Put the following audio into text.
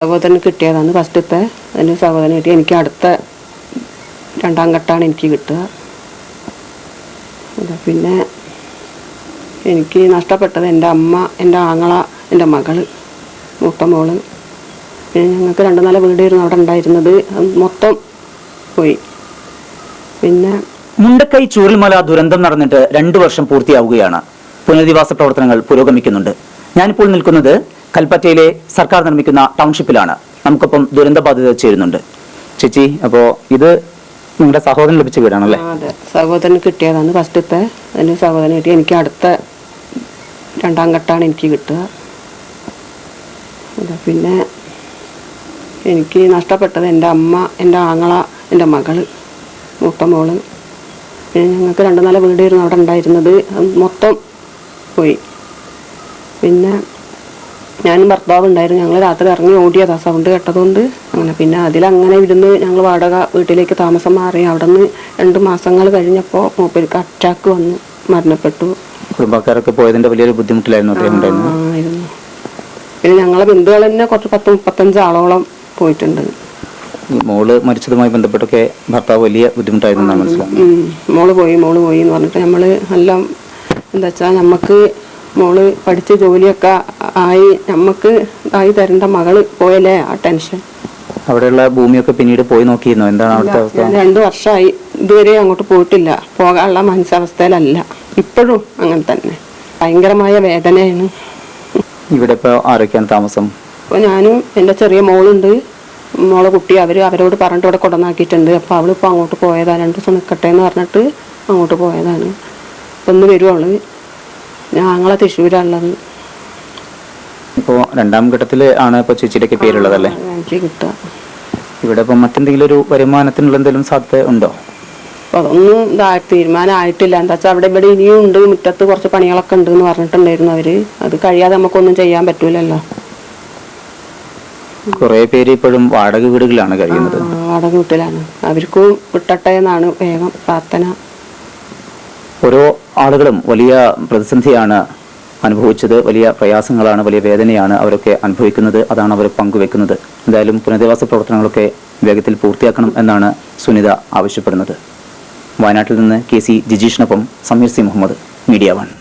സഹോദരന് കിട്ടിയതാണ് ഫസ്റ്റത്തെ. അതിന് സഹോദരൻ കിട്ടി. എനിക്ക് അടുത്ത രണ്ടാം ഘട്ടമാണ് എനിക്ക് കിട്ടുക. പിന്നെ എനിക്ക് നഷ്ടപ്പെട്ടത് എൻ്റെ അമ്മ, എൻ്റെ ആങ്ങള, എൻ്റെ മകള്, മൂത്ത മോള്. പിന്നെ ഞങ്ങൾക്ക് 2 നില വീടായിരുന്നു അവിടെ ഉണ്ടായിരുന്നത്. മൊത്തം പോയി. പിന്നെ മുണ്ടക്കൈ ചൂരൽമല ദുരന്തം നടന്നിട്ട് 2 വർഷം പൂർത്തിയാവുകയാണ്. പുനരധിവാസ പ്രവർത്തനങ്ങൾ പുരോഗമിക്കുന്നുണ്ട്. ഞാനിപ്പോൾ നിൽക്കുന്നത് കൽപ്പറ്റയിലെ സർക്കാർ നിർമ്മിക്കുന്ന ടൗൺഷിപ്പിലാണ്. നമുക്കൊപ്പം ദുരന്തബാധിതർ ചേരുന്നുണ്ട്. ചേച്ചി, അപ്പോൾ ഇത് നിങ്ങളുടെ സഹോദരൻ ലഭിച്ച വീടാണല്ലേ? അതെ, സഹോദരന് കിട്ടിയതാണ് ഫസ്റ്റത്തെ. അതിന് സഹോദരൻ കിട്ടി. എനിക്ക് അടുത്ത രണ്ടാം ഘട്ടമാണ് എനിക്ക് കിട്ടുക. പിന്നെ എനിക്ക് നഷ്ടപ്പെട്ടത് എൻ്റെ അമ്മ, എൻ്റെ ആങ്ങള, എൻ്റെ മകള്, മൂത്ത മോള്. പിന്നെ ഞങ്ങൾക്ക് 2 നില വീടായിരുന്നു അവിടെ ഉണ്ടായിരുന്നത്. മൊത്തം പോയി. പിന്നെ ഞാനും ഭർത്താവ് ഉണ്ടായിരുന്നു. ഞങ്ങൾ രാത്രി ഇറങ്ങി ഓടിയതാണ് സൗണ്ട് കേട്ടതുകൊണ്ട്. അങ്ങനെ പിന്നെ അതിലങ്ങനെ ഇരുന്ന് ഞങ്ങൾ വാടക വീട്ടിലേക്ക് താമസം മാറി. അവിടെ നിന്ന് 2 മാസങ്ങൾ കഴിഞ്ഞപ്പോൾ മൂപ്പർക്ക് അറ്റാക്ക് വന്ന് മരണപ്പെട്ടു. കുടുംബക്കാരൊക്കെ പോയതിന്റെ വലിയൊരു ബുദ്ധിമുട്ടിലായിരുന്നു ആയിരുന്നു. പിന്നെ ഞങ്ങളെ ബന്ധുക്കൾ തന്നെ കുറച്ച് 10-35 ആളോളം പോയിട്ടുണ്ട്. മോള് മരിച്ചതുമായി ബന്ധപ്പെട്ടൊക്കെ ഭർത്താവ് വലിയ ബുദ്ധിമുട്ടായിരുന്നു മനസ്സിലാവും. മോള് പോയി എന്ന് പറഞ്ഞിട്ട് നമ്മൾ എല്ലാം എന്താ വെച്ചാൽ നമുക്ക് മോള് പഠിച്ച് ജോലിയൊക്കെ ആയി നമുക്ക് ആയി തരേണ്ട മകള് പോയല്ലേ, ആ ടെൻഷൻ. അവിടെയുള്ള ഭൂമിയൊക്കെ പിന്നീട് പോയി നോക്കിയിരുന്നോ? എന്താണ് അവിടുത്തെ അവസ്ഥ? 2 വർഷമായി ഇതുവരെ അങ്ങോട്ട് പോയിട്ടില്ല. പോകാനുള്ള മനസ്സവസ്ഥയിലല്ല. ഇപ്പോഴും അങ്ങനെ തന്നെ ഭയങ്കരമായ വേദനയാണ്. ഇവിടെ ഇപ്പോൾ ആരൊക്കെയാണ് താമസം? അപ്പോൾ ഞാനും എൻ്റെ ചെറിയ മോളുണ്ട്, മോളെ കുട്ടി. അവരോട് പറഞ്ഞിട്ട് ഇവിടെ കൊണ്ടുവന്നാക്കിയിട്ടുണ്ട്. അപ്പോൾ അവളിപ്പോൾ അങ്ങോട്ട് പോയതാണ്. 2 ദിവസം നിൽക്കട്ടെ എന്ന് പറഞ്ഞിട്ട് അങ്ങോട്ട് പോയതാണ്. അപ്പോൾ ഒന്ന് വരും അവള്. ഞങ്ങളെ തൃശ്ശൂരാണുള്ളത്. ഇപ്പോൾ 2ാം ഘട്ടത്തിൽ ആണ് ഇപ്പോൾ ചേച്ചിയുടെ പേരുള്ളതല്ലേ? എനിക്ക് കിട്ടുക. ഇവിടെ ഇപ്പം മറ്റെന്തെങ്കിലും ഒരു വരുമാനത്തിനുള്ള എന്തെങ്കിലും സാധ്യത ഉണ്ടോ? അപ്പോൾ അതൊന്നും തീരുമാനമായിട്ടില്ല. എന്താ വെച്ചാൽ അവിടെ ഇവിടെ ഇനിയും ഉണ്ട്, മുറ്റത്ത് കുറച്ച് പണികളൊക്കെ ഉണ്ട് എന്ന് പറഞ്ഞിട്ടുണ്ടായിരുന്നു അവർ. അത് കഴിയാതെ നമുക്കൊന്നും ചെയ്യാൻ പറ്റൂലല്ലോ. കുറേ പേര് ഇപ്പോഴും വാടക വീടുകളിലാണ് കഴിയുന്നത്. വാടക വീട്ടിലാണ്. അവർക്കും വിട്ടട്ടെ എന്നാണ് വേഗം പ്രാർത്ഥന. ഓരോ ആളുകളും വലിയ പ്രതിസന്ധിയാണ് അനുഭവിച്ചത്. വലിയ പ്രയാസങ്ങളാണ്, വലിയ വേദനയാണ് അവരൊക്കെ അനുഭവിക്കുന്നത്. അതാണ് അവർ പങ്കുവെക്കുന്നത്. എന്തായാലും പുനരധിവാസ പ്രവർത്തനങ്ങളൊക്കെ വേഗത്തിൽ പൂർത്തിയാക്കണം എന്നാണ് സുനിത ആവശ്യപ്പെടുന്നത്. വയനാട്ടിൽ നിന്ന് KC ജിജീഷിനൊപ്പം സമീർ സി മുഹമ്മദ്, മീഡിയ 1.